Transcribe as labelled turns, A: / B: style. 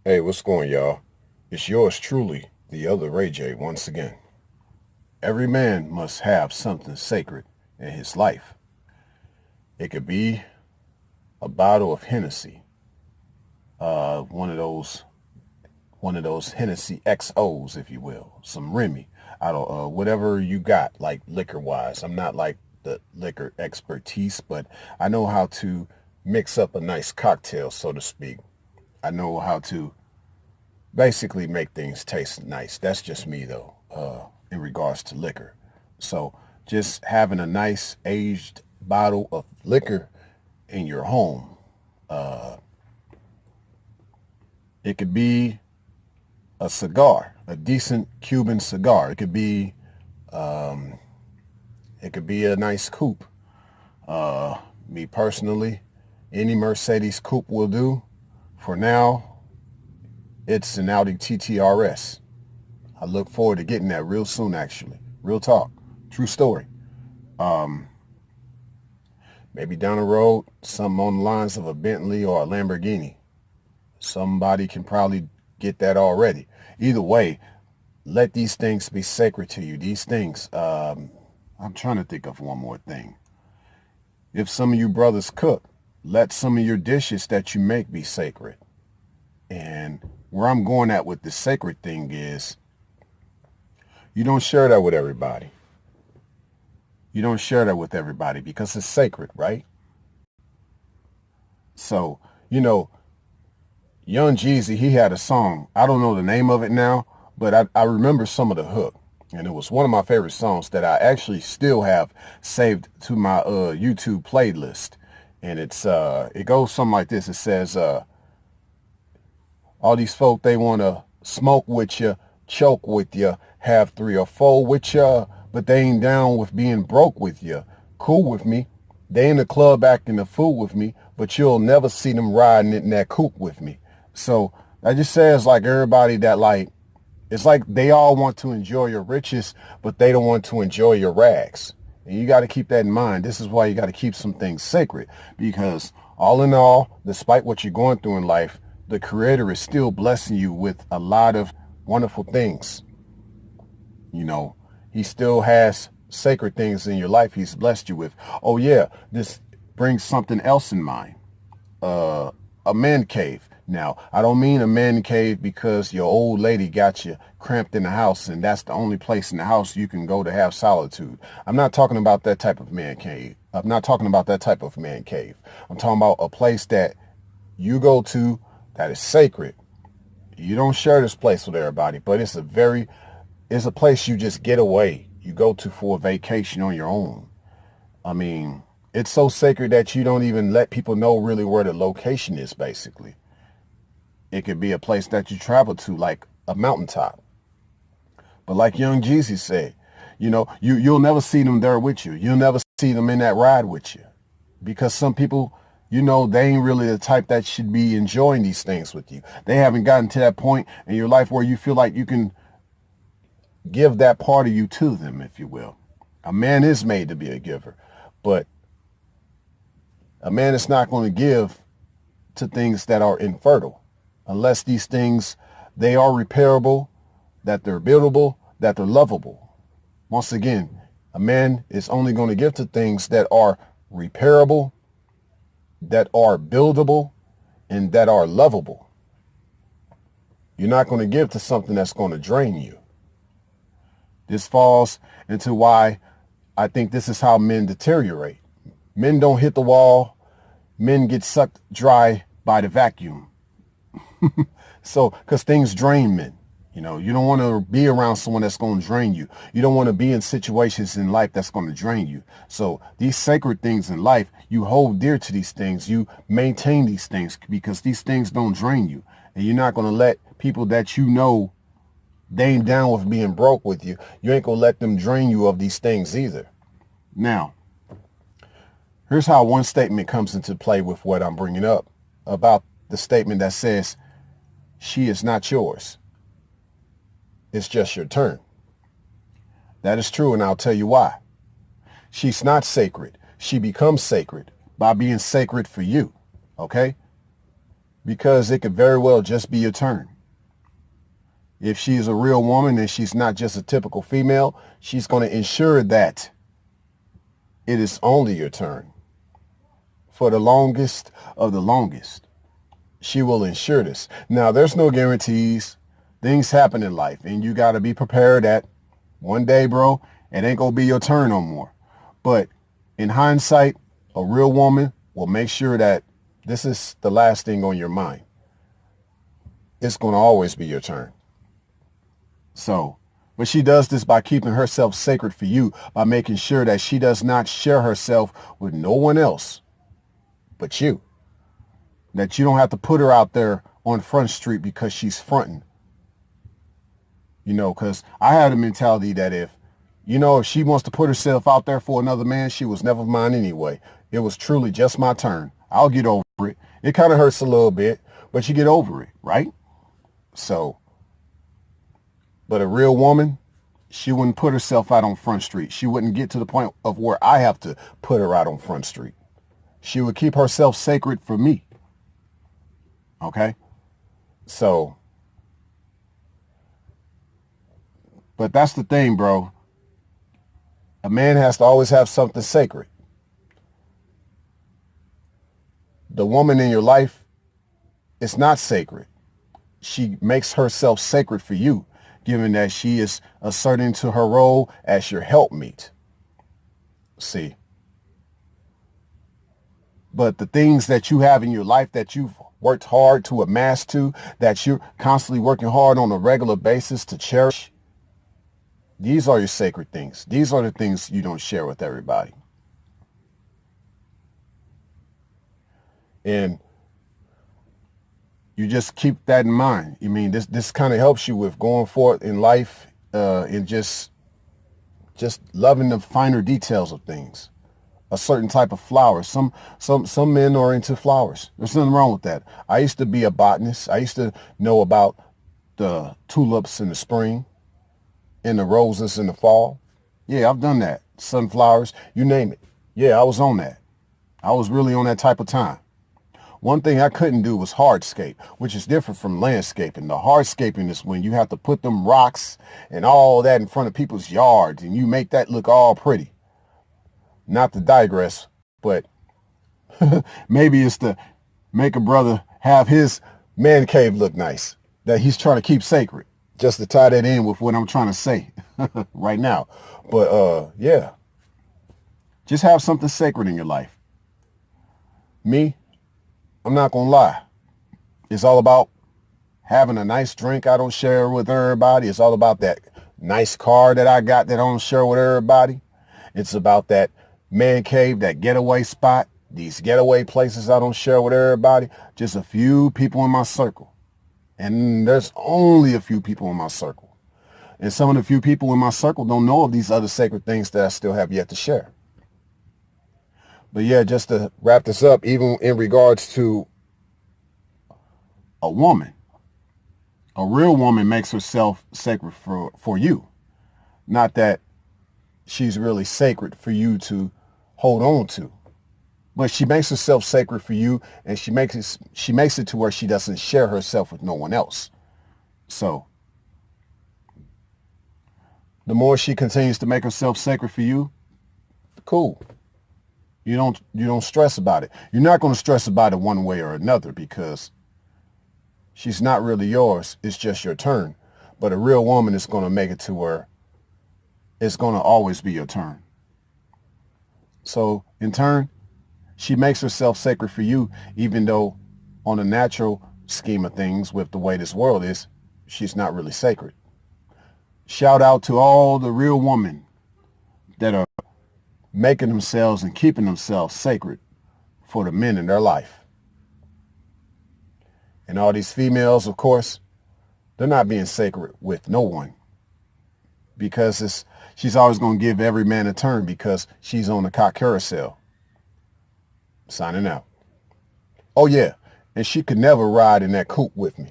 A: Hey, what's going, y'all? It's yours truly, the other Ray J, once again. Every man must have something sacred in his life. It could be a bottle of Hennessy, uh, one of those one of those Hennessy XOs, if you will, some Remy. I don't whatever you got, like liquor wise. I'm not like the liquor expertise, but I know how to mix up a nice cocktail, so to speak. I know how to basically make things taste nice. That's just me though, in regards to liquor. So just having a nice aged bottle of liquor in your home. Uh, it could be a cigar, a decent Cuban cigar. Um, it could be a nice coupe. Me personally, any Mercedes coupe will do. For now, it's an Audi TTRS. I look forward to getting that real soon, actually. Real talk. True story. Um, Maybe down the road, something on the lines of a Bentley or a Lamborghini. Somebody can probably get that already. Either way, let these things be sacred to you. These things, I'm trying to think of one more thing. If some of you brothers cook, let some of your dishes that you make be sacred. And where I'm going at with the sacred thing is you don't share that with everybody. You don't share that with everybody because it's sacred, right? So, you know, Young Jeezy, he had a song. I don't know the name of it now, but I remember some of the hook. And it was one of my favorite songs that I actually still have saved to my YouTube playlist. And it goes something like this. It says, all these folk, they want to smoke with you, choke with you, have three or four with you, but they ain't down with being broke with you. Cool with me. They in the club acting a fool with me, but you'll never see them riding in that coupe with me. So that just says like everybody that like, it's like they all want to enjoy your riches, but they don't want to enjoy your rags. And you got to keep that in mind. This is why you got to keep some things sacred, because all in all, despite what you're going through in life, the Creator is still blessing you with a lot of wonderful things. You know, he still has sacred things in your life he's blessed you with. Oh yeah, this brings something else in mind. A man cave. Now, I don't mean a man cave because your old lady got you cramped in the house and that's the only place in the house you can go to have solitude. I'm not talking about that type of man cave. I'm not talking about that type of man cave. I'm talking about a place that you go to that is sacred. You don't share this place with everybody, but it's a place you just get away. You go to for a vacation on your own. I mean, it's so sacred that you don't even let people know really where the location is, basically. It could be a place that you travel to, like a mountaintop. But like Young Jeezy said, you know, you'll never see them there with you. You'll never see them in that ride with you. Because some people, you know, they ain't really the type that should be enjoying these things with you. They haven't gotten to that point in your life where you feel like you can give that part of you to them, if you will. A man is made to be a giver, but a man is not going to give to things that are infertile unless these things, they are repairable, that they're buildable, that they're lovable. Once again, a man is only going to give to things that are repairable, that are buildable, and that are lovable. You're not going to give to something that's going to drain you. This falls into why I think this is how men deteriorate. Men don't hit the wall. Men get sucked dry by the vacuum. So, because things drain men. You know, you don't want to be around someone that's going to drain you. You don't want to be in situations in life that's going to drain you. So these sacred things in life, you hold dear to these things. You maintain these things because these things don't drain you. And you're not going to let people that you know they ain't down with being broke with you. You ain't going to let them drain you of these things either. Now, here's how one statement comes into play with what I'm bringing up about the statement that says, she is not yours. It's just your turn. That is true, and I'll tell you why. She's not sacred. She becomes sacred by being sacred for you. Okay? because it could very well just be your turn. If she's a real woman and she's not just a typical female, she's going to ensure that it is only your turn. For the longest of the longest, she will ensure this. Now, there's no guarantees. Things happen in life, and you got to be prepared that one day, bro, it ain't going to be your turn no more. But in hindsight, a real woman will make sure that this is the last thing on your mind. It's going to always be your turn. So, but she does this by keeping herself sacred for you, by making sure that she does not share herself with no one else but you. That you don't have to put her out there on Front Street because she's fronting. You know, because I had a mentality that if she wants to put herself out there for another man, she was never mine anyway. It was truly just my turn. I'll get over it. It kind of hurts a little bit, but you get over it, right? So, but a real woman, she wouldn't put herself out on Front Street. She wouldn't get to the point of where I have to put her out on Front Street. She would keep herself sacred for me. Okay? So, but that's the thing, bro. A man has to always have something sacred. The woman in your life is not sacred. She makes herself sacred for you, given that she is asserting to her role as your helpmeet. See? But the things that you have in your life that you've worked hard to amass to, that you're constantly working hard on a regular basis to cherish, these are your sacred things. These are the things you don't share with everybody. And you just keep that in mind. I mean, this kind of helps you with going forward in life, and just loving the finer details of things. A certain type of flowers. Some men are into flowers. There's nothing wrong with that. I used to be a botanist. I used to know about the tulips in the spring and the roses in the fall. Yeah, I've done that. Sunflowers, you name it. Yeah, I was on that. I was really on that type of time. One thing I couldn't do was hardscape, which is different from landscaping. The hardscaping is when you have to put them rocks and all that in front of people's yards, and you make that look all pretty. Not to digress, but maybe it's to make a brother have his man cave look nice, that he's trying to keep sacred, just to tie that in with what I'm trying to say right now. But yeah, just have something sacred in your life. Me, I'm not going to lie. It's all about having a nice drink I don't share with everybody. It's all about that nice car that I got that I don't share with everybody. It's about that man cave, that getaway spot, these getaway places I don't share with everybody. Just a few people in my circle. And there's only a few people in my circle. And some of the few people in my circle don't know of these other sacred things that I still have yet to share. But yeah, just to wrap this up, even in regards to a woman, a real woman makes herself sacred for you. Not that she's really sacred for you to hold on to, but she makes herself sacred for you, and she makes it to where she doesn't share herself with no one else. So the more she continues to make herself sacred for you, cool. You don't stress about it. You're not going to stress about it one way or another, because she's not really yours. It's just your turn. But a real woman is going to make it to where it's going to always be your turn. So in turn, she makes herself sacred for you, even though on a natural scheme of things, with the way this world is, she's not really sacred. Shout out to all the real women that are making themselves and keeping themselves sacred for the men in their life. And all these females, of course, they're not being sacred with no one, because she's always going to give every man a turn, because she's on the cock carousel. Signing out. Oh yeah, and she could never ride in that coupe with me.